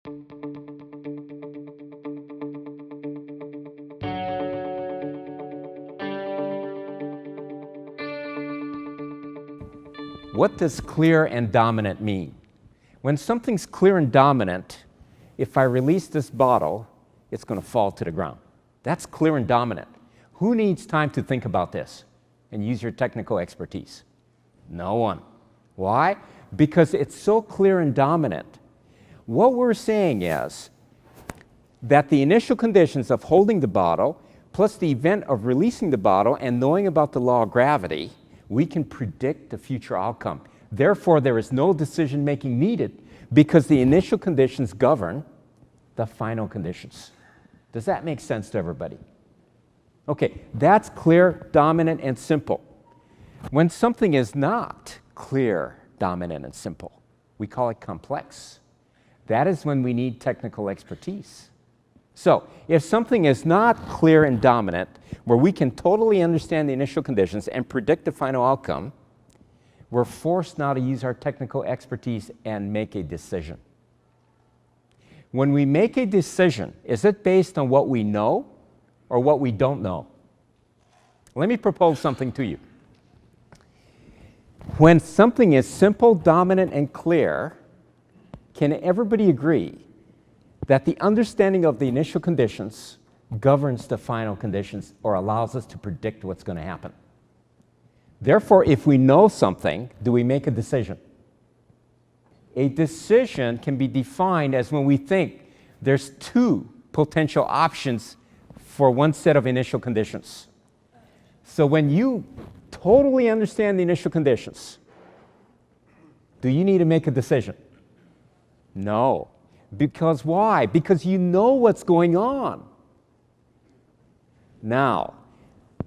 What does clear and dominant mean? When something's clear and dominant, if I release this bottle, it's going to fall to the ground. That's clear and dominant. Who needs time to think about this and use your technical expertise? No one. Why? Because it's so clear and dominant. What we're saying is that the initial conditions of holding the bottle, plus the event of releasing the bottle and knowing about the law of gravity, we can predict the future outcome. Therefore, there is no decision-making needed because the initial conditions govern the final conditions. Does that make sense to everybody? Okay, that's clear, dominant, and simple. When something is not clear, dominant, and simple, we call it complex. That is when we need technical expertise. So, if something is not clear and dominant, where we can totally understand the initial conditions and predict the final outcome, we're forced now to use our technical expertise and make a decision. When we make a decision, is it based on what we know or what we don't know? Let me propose something to you. When something is simple, dominant, and clear, can everybody agree that the understanding of the initial conditions governs the final conditions or allows us to predict what's going to happen? Therefore, if we know something, do we make a decision? A decision can be defined as when we think there's two potential options for one set of initial conditions. So when you totally understand the initial conditions, do you need to make a decision? No. Because why? Because you know what's going on. Now,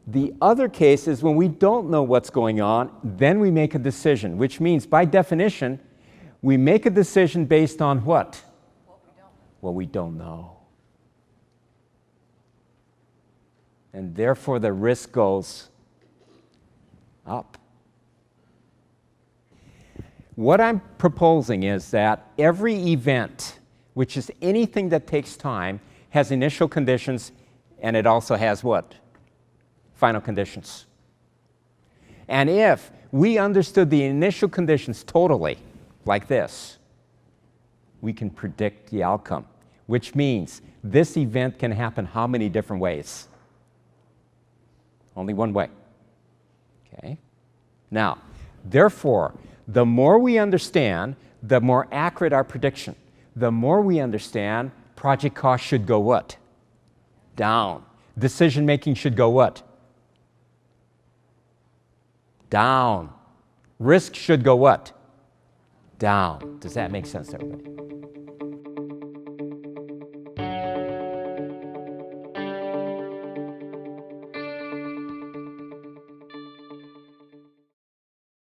the other case is when we don't know what's going on, then we make a decision, which means by definition, we make a decision based on what? What we don't know. And therefore the risk goes up. What I'm proposing is that every event, which is anything that takes time, has initial conditions, and it also has what? Final conditions. And if we understood the initial conditions totally, like this, we can predict the outcome, which means this event can happen how many different ways? Only one way. Okay? Now, therefore, the more we understand, the more accurate our prediction. The more we understand, project cost should go what? Down. Decision making should go what? Down. Risk should go what? Down. Does that make sense to everybody?